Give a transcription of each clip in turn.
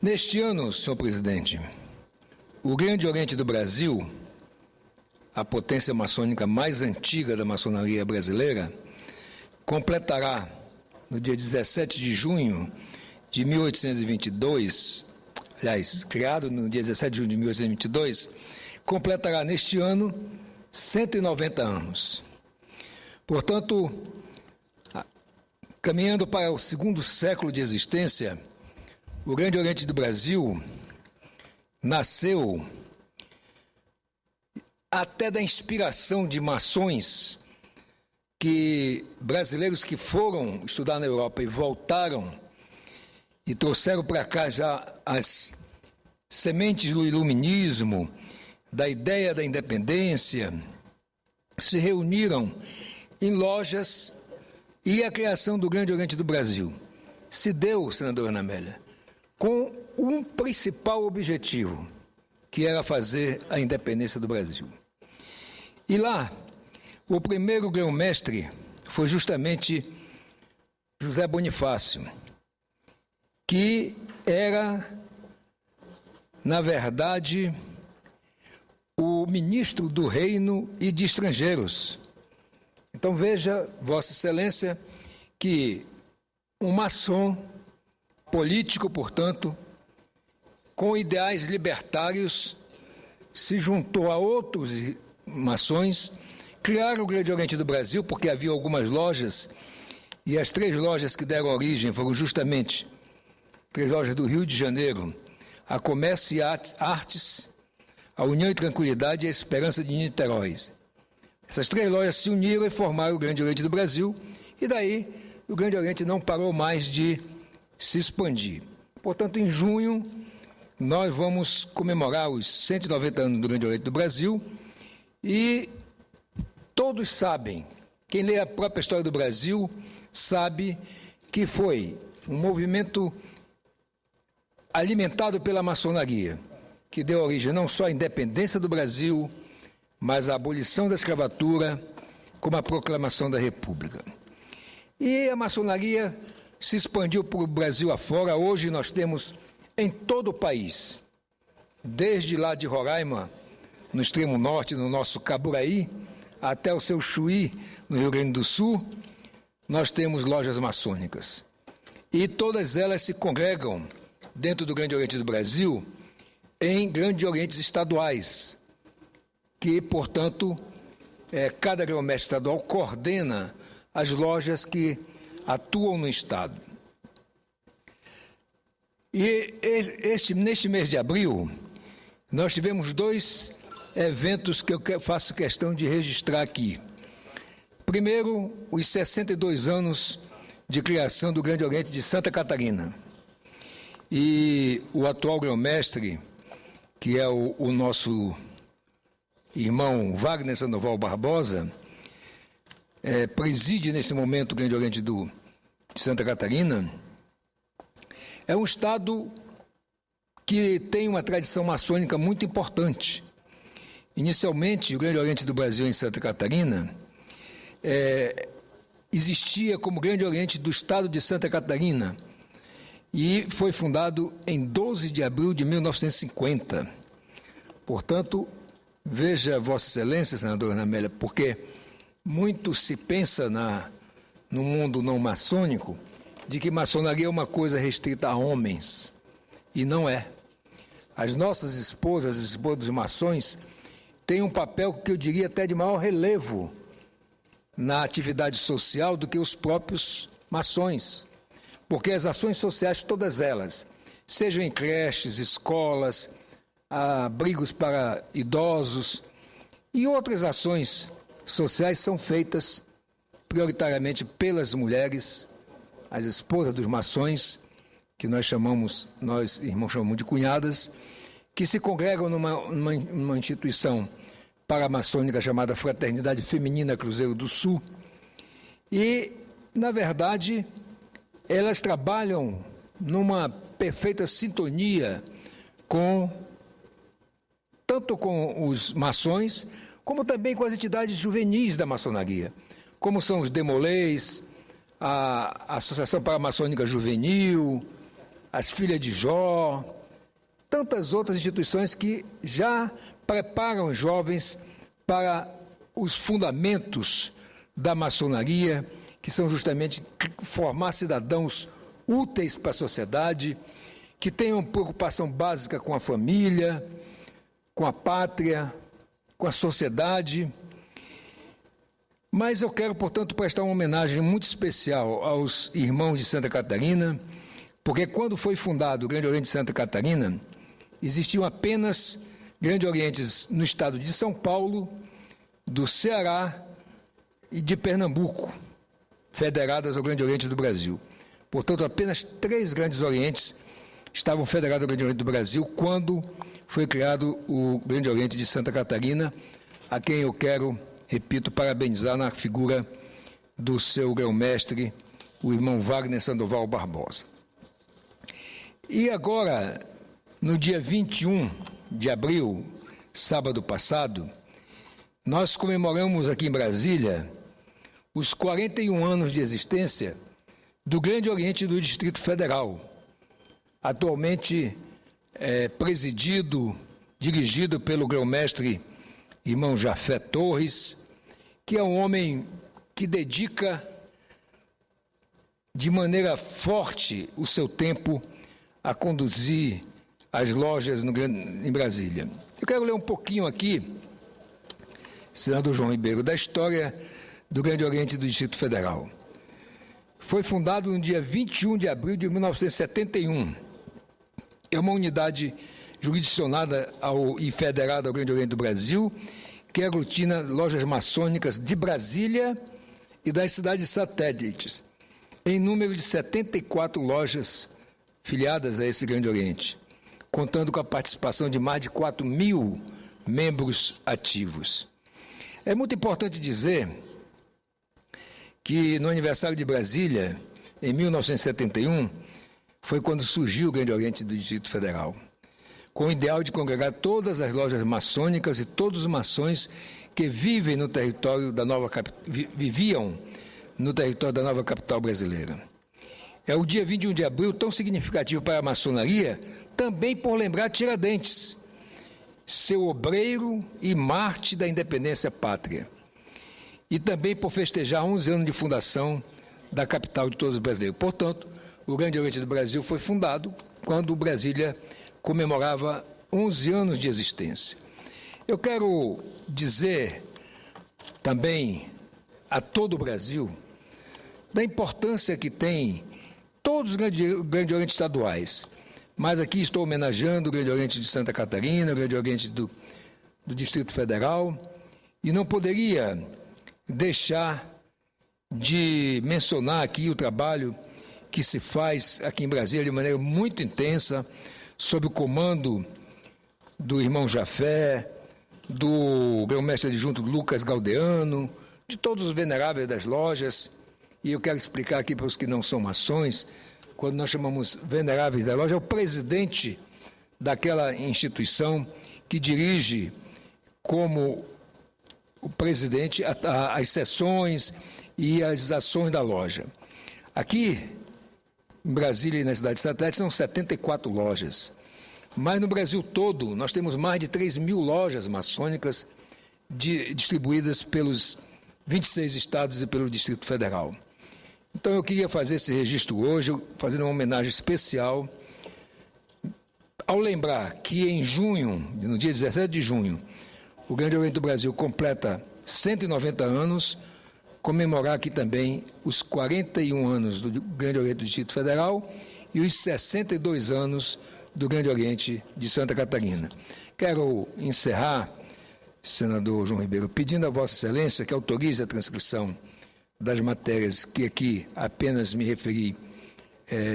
Neste ano, senhor presidente, o Grande Oriente do Brasil, a potência maçônica mais antiga da maçonaria brasileira, completará, no dia 17 de junho de 1822, aliás, criado no dia 17 de junho de 1822, completará neste ano 190 anos. Portanto, caminhando para o segundo século de existência, o Grande Oriente do Brasil nasceu até da inspiração de maçons brasileiros que foram estudar na Europa e voltaram e trouxeram para cá já as sementes do iluminismo, da ideia da independência, se reuniram em lojas e a criação do Grande Oriente do Brasil se deu, senadora Ana Amélia, com um principal objetivo, que era fazer a independência do Brasil. E lá, o primeiro grão-mestre foi justamente José Bonifácio, que era, na verdade, o ministro do Reino e de Estrangeiros. Então veja, Vossa Excelência, que um maçom político, portanto, com ideais libertários, se juntou a outros maçons, criaram o Grande Oriente do Brasil, porque havia algumas lojas, e as 3 lojas que deram origem foram justamente 3 lojas do Rio de Janeiro, a Comércio e Artes, a União e Tranquilidade e a Esperança de Niterói. Essas 3 lojas se uniram e formaram o Grande Oriente do Brasil, e daí o Grande Oriente não parou mais de se expandir. Portanto, em junho, nós vamos comemorar os 190 anos do Grande Oriente do Brasil e todos sabem, quem lê a própria história do Brasil, sabe que foi um movimento alimentado pela maçonaria, que deu origem não só à independência do Brasil, mas à abolição da escravatura, como a proclamação da República. E a maçonaria se expandiu para o Brasil afora. Hoje nós temos em todo o país, desde lá de Roraima, no extremo norte, no nosso Caburaí, até o seu Chuí, no Rio Grande do Sul, nós temos lojas maçônicas. E todas elas se congregam dentro do Grande Oriente do Brasil em Grandes Orientes estaduais, que, portanto, cada grão-mestre estadual coordena as lojas que atuam no Estado. E neste mês de abril, nós tivemos 2 eventos que eu faço questão de registrar aqui. Primeiro, os 62 anos de criação do Grande Oriente de Santa Catarina. E o atual grão-mestre, que é o nosso irmão Wagner Sandoval Barbosa, preside nesse momento o Grande Oriente de Santa Catarina. É um estado que tem uma tradição maçônica muito importante. Inicialmente, o Grande Oriente do Brasil em Santa Catarina existia como Grande Oriente do estado de Santa Catarina e foi fundado em 12 de abril de 1950. Portanto, veja, Vossa Excelência, senadora Ana Amélia, porque muito se pensa no mundo não maçônico de que maçonaria é uma coisa restrita a homens, e não é. As nossas esposas, as esposas dos maçons, têm um papel que eu diria até de maior relevo na atividade social do que os próprios maçons, porque as ações sociais, todas elas, sejam em creches, escolas, abrigos para idosos e outras ações sociais são feitas prioritariamente pelas mulheres, as esposas dos maçons, que nós irmãos chamamos de cunhadas, que se congregam numa instituição paramaçônica chamada Fraternidade Feminina Cruzeiro do Sul. E, na verdade, elas trabalham numa perfeita sintonia tanto com os maçons, como também com as entidades juvenis da maçonaria, como são os Demolês, a Associação Paramaçônica Juvenil, as Filhas de Jó, tantas outras instituições que já preparam os jovens para os fundamentos da maçonaria, que são justamente formar cidadãos úteis para a sociedade, que tenham preocupação básica com a família, com a pátria, com a sociedade. Mas eu quero, portanto, prestar uma homenagem muito especial aos irmãos de Santa Catarina, porque quando foi fundado o Grande Oriente de Santa Catarina, existiam apenas Grande Orientes no estado de São Paulo, do Ceará e de Pernambuco, federadas ao Grande Oriente do Brasil. Portanto, apenas 3 Grandes Orientes estavam federados ao Grande Oriente do Brasil quando foi criado o Grande Oriente de Santa Catarina, a quem eu quero, repito, parabenizar na figura do seu grão-mestre, o irmão Wagner Sandoval Barbosa. E agora, no dia 21 de abril, sábado passado, nós comemoramos aqui em Brasília os 41 anos de existência do Grande Oriente do Distrito Federal, atualmente dirigido pelo grão-mestre irmão Jafé Torres, que é um homem que dedica de maneira forte o seu tempo a conduzir as lojas em Brasília. Eu quero ler um pouquinho aqui, senador João Ribeiro, da história do Grande Oriente do Distrito Federal. Foi fundado no dia 21 de abril de 1971. É uma unidade jurisdicionada e federada ao Grande Oriente do Brasil, que aglutina lojas maçônicas de Brasília e das cidades satélites, em número de 74 lojas filiadas a esse Grande Oriente, contando com a participação de mais de 4.000 membros ativos. É muito importante dizer que no aniversário de Brasília, em 1971, foi quando surgiu o Grande Oriente do Distrito Federal, com o ideal de congregar todas as lojas maçônicas e todos os maçons que vivem no território da viviam no território da nova capital brasileira. É o dia 21 de abril tão significativo para a maçonaria, também por lembrar Tiradentes, seu obreiro e mártir da independência pátria, e também por festejar 11 anos de fundação da capital de todos os brasileiros. Portanto, o Grande Oriente do Brasil foi fundado quando Brasília comemorava 11 anos de existência. Eu quero dizer também a todo o Brasil da importância que tem todos os Grande Oriente estaduais, mas aqui estou homenageando o Grande Oriente de Santa Catarina, o Grande Oriente do Distrito Federal, e não poderia deixar de mencionar aqui o trabalho que se faz aqui em Brasília de maneira muito intensa, sob o comando do irmão Jafé, do grão-mestre adjunto Lucas Galdeano, de todos os veneráveis das lojas. E eu quero explicar aqui para os que não são maçons, quando nós chamamos veneráveis da loja, é o presidente daquela instituição que dirige como o presidente as sessões e as ações da loja. Aqui, em Brasília e na cidade de satélite, são 74 lojas. Mas no Brasil todo, nós temos mais de 3.000 lojas maçônicas distribuídas pelos 26 estados e pelo Distrito Federal. Então, eu queria fazer esse registro hoje, fazendo uma homenagem especial, ao lembrar que em junho, no dia 17 de junho, o Grande Oriente do Brasil completa 190 anos, comemorar aqui também os 41 anos do Grande Oriente do Distrito Federal e os 62 anos do Grande Oriente de Santa Catarina. Quero encerrar, senador João Ribeiro, pedindo a Vossa Excelência que autorize a transcrição das matérias que aqui apenas me referi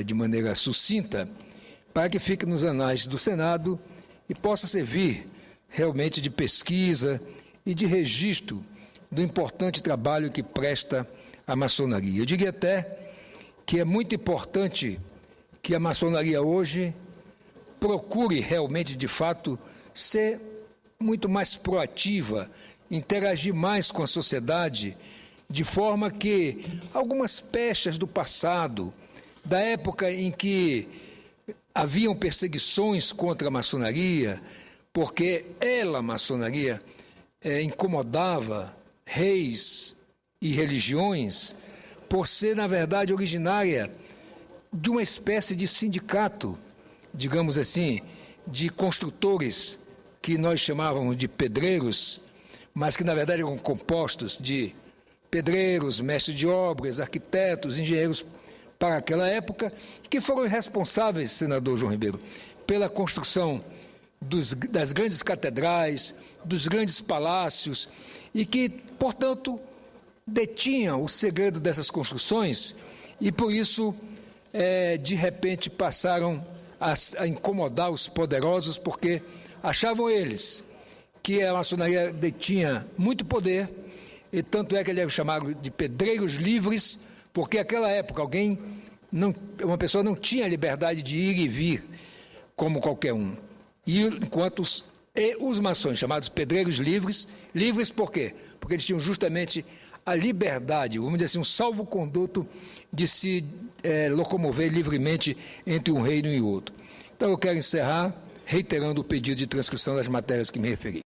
de maneira sucinta, para que fique nos anais do Senado e possa servir realmente de pesquisa e de registro do importante trabalho que presta a maçonaria. Eu diria até que é muito importante que a maçonaria hoje procure realmente, de fato, ser muito mais proativa, interagir mais com a sociedade, de forma que algumas pechas do passado, da época em que haviam perseguições contra a maçonaria, porque a maçonaria, incomodava reis e religiões por ser, na verdade, originária de uma espécie de sindicato, digamos assim, de construtores, que nós chamávamos de pedreiros, mas que, na verdade, eram compostos de pedreiros, mestres de obras, arquitetos, engenheiros para aquela época, que foram responsáveis, senador João Ribeiro, pela construção das grandes catedrais, dos grandes palácios, e que, portanto, detinham o segredo dessas construções e, por isso, de repente, passaram a incomodar os poderosos, porque achavam eles que a maçonaria detinha muito poder, e tanto é que ele era chamado de pedreiros livres, porque naquela época uma pessoa não tinha liberdade de ir e vir como qualquer um. E enquanto os maçons, chamados pedreiros livres por quê? Porque eles tinham justamente a liberdade, vamos dizer assim, um salvo-conduto de se locomover livremente entre um reino e outro. Então eu quero encerrar reiterando o pedido de transcrição das matérias que me referi.